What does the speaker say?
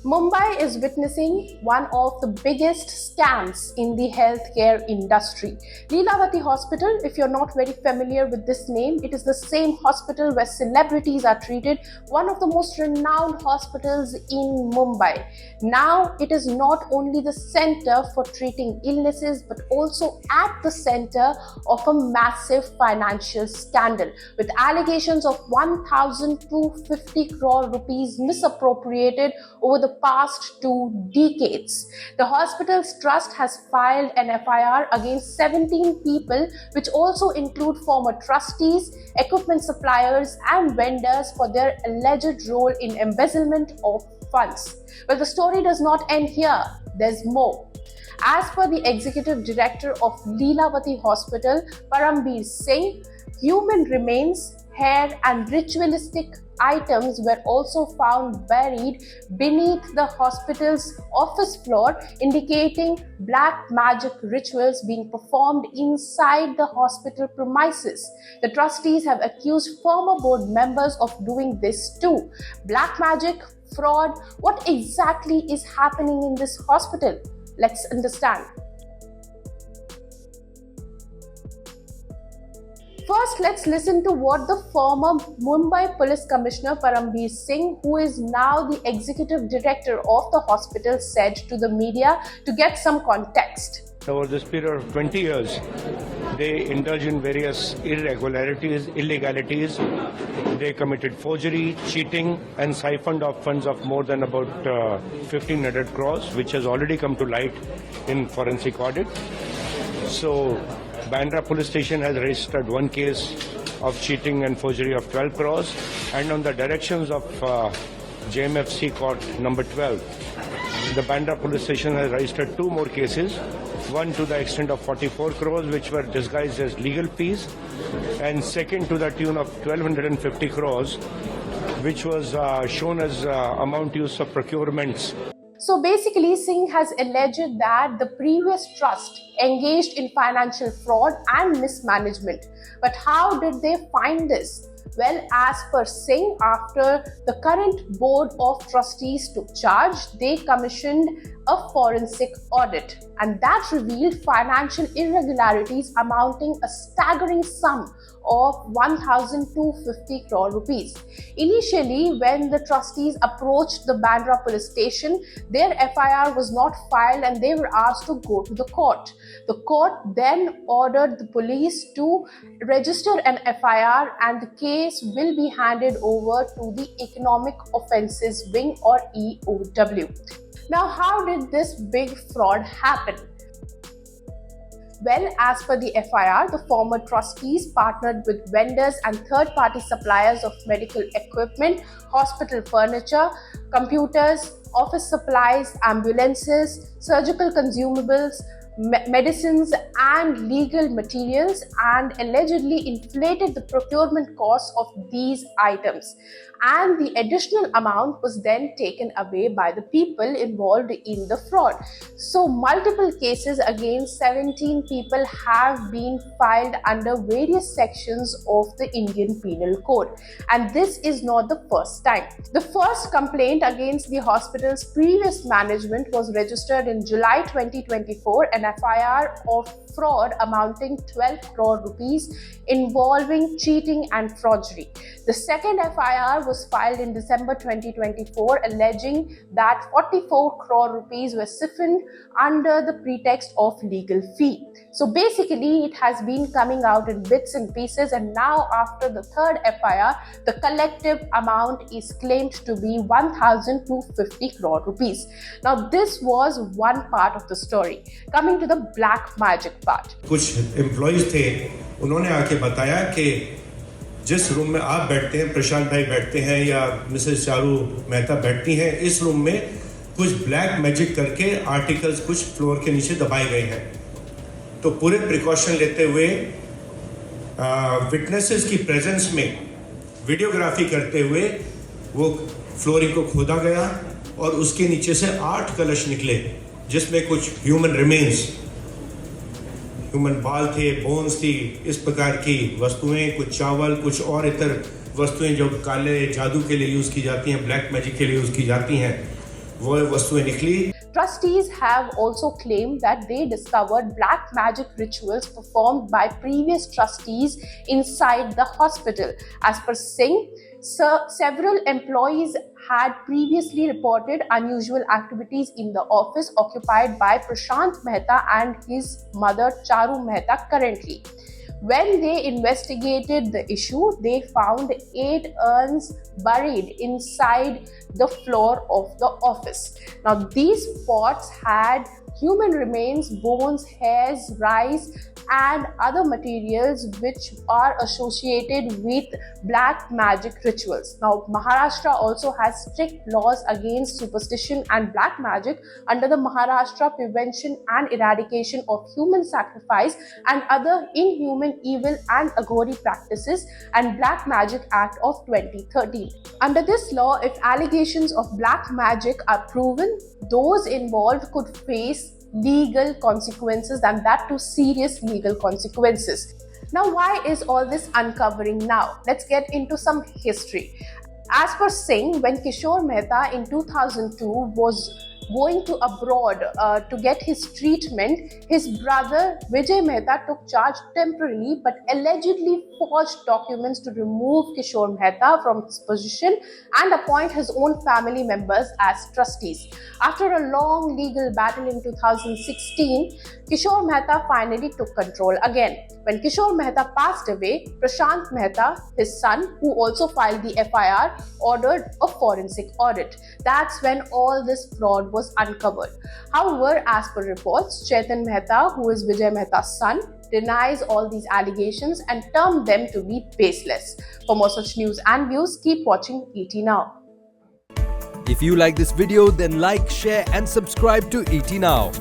Mumbai is witnessing one of the biggest scams in the healthcare industry. Leelavati Hospital, if you're not very familiar with this name, it is the same hospital where celebrities are treated, one of the most renowned hospitals in Mumbai. Now, it is not only the center for treating illnesses, but also at the center of a massive financial scandal with allegations of 1,250 crore rupees misappropriated over the past 2 decades. The hospital's trust has filed an FIR against 17 people, which also include former trustees, equipment suppliers, and vendors for their alleged role in embezzlement of funds. But the story does not end here. There's more. As per the executive director of Leelavati Hospital, Parambir Singh, human remains, hair, and ritualistic items were also found buried beneath the hospital's office floor, indicating black magic rituals being performed inside the hospital premises. The trustees have accused former board members of doing this too. Black magic, fraud, what exactly is happening in this hospital? Let's understand. First, let's listen to what the former Mumbai Police Commissioner Parambir Singh, who is now the executive director of the hospital, said to the media to get some context. Over this period of 20 years, they indulged in various irregularities, illegalities. They committed forgery, cheating, and siphoned off funds of more than about 1,500 crores, which has already come to light in forensic audit. So, Bandra Police Station has registered one case of cheating and forgery of 12 crores, and on the directions of JMFC Court number 12, the Bandra Police Station has registered 2 more cases, one to the extent of 44 crores, which were disguised as legal fees, and second to the tune of 1,250 crores, which was shown as amount used for procurements. So basically, Singh has alleged that the previous trust engaged in financial fraud and mismanagement. But how did they find this? Well, as per Singh, after the current board of trustees took charge, they commissioned a forensic audit, and that revealed financial irregularities amounting a staggering sum of 1,250 crore rupees. Initially, when the trustees approached the Bandra police station, their FIR was not filed and they were asked to go to the court. The court then ordered the police to register an FIR, and the case will be handed over to the Economic Offences Wing, or EOW. Now, how did this big fraud happen? Well, as per the FIR, the former trustees partnered with vendors and third-party suppliers of medical equipment, hospital furniture, computers, office supplies, ambulances, surgical consumables, medicines, and legal materials, and allegedly inflated the procurement costs of these items. And the additional amount was then taken away by the people involved in the fraud. So multiple cases against 17 people have been filed under various sections of the Indian Penal Code. And this is not the first time. The first complaint against the hospital's previous management was registered in July 2024, an FIR of fraud amounting 12 crore rupees involving cheating and forgery. The second FIR was filed in December 2024, alleging that 44 crore rupees were siphoned under the pretext of legal fee. So basically, it has been coming out in bits and pieces, and now after the third FIR, the collective amount is claimed to be 1,250 crore rupees. Now, this was one part of the story. Coming to the black magic part. कुछ employees थे, उन्होंने आके बताया कि जिस room में आप बैठते हैं, प्रशांत भाई बैठते हैं या मिसेस चारू मेहता बैठती हैं, इस रूम में कुछ ब्लैक मैजिक करके आर्टिकल्स कुछ फ्लोर के नीचे दबाए गए हैं। तो पूरे प्रिकॉशन लेते हुए विटनेसेस की प्रेजेंस में वीडियोग्राफी करते हुए वो फ्लोरिंग को खोदा गया और उसके नीचे से 8 कलश निकले, जिसमें कुछ ह्यूमन रिमेन्स, ह्यूमन बाल थे, बोन्स थी, इस प्रकार की वस्तुएं, कुछ चावल, कुछ और इतर वस्तुएं जो काले जादू के लिए यूज़ की जाती हैं, ब्लैक मैजिक के लिए यूज़ की जाती हैं, वो वस्तुएं निकली। Trustees have also claimed that they discovered black magic rituals performed by previous trustees inside the hospital. As per Singh, several employees had previously reported unusual activities in the office occupied by Prashant Mehta and his mother Charu Mehta currently. When they investigated the issue, they found 8 urns buried inside the floor of the office. Now, these pots had human remains, bones, hairs, rice, and other materials which are associated with black magic rituals. Now, Maharashtra also has strict laws against superstition and black magic under the Maharashtra Prevention and Eradication of Human Sacrifice and Other Inhuman, Evil and Agori Practices and Black Magic Act of 2013. Under this law, if allegations of black magic are proven, those involved could face legal consequences, and that too serious legal consequences. Now, why is all this uncovering now? Let's get into some history. As per Singh, when Kishore Mehta in 2002 was going to abroad to get his treatment, his brother Vijay Mehta took charge temporarily but allegedly forged documents to remove Kishore Mehta from his position and appoint his own family members as trustees. After a long legal battle in 2016, Kishore Mehta finally took control again. When Kishore Mehta passed away, Prashant Mehta, his son, who also filed the FIR, ordered a forensic audit. That's when all this fraud was uncovered. However, as per reports, Chetan Mehta, who is Vijay Mehta's son, denies all these allegations and termed them to be baseless. For more such news and views, keep watching ET Now. If you like this video, then like, share and subscribe to ET Now.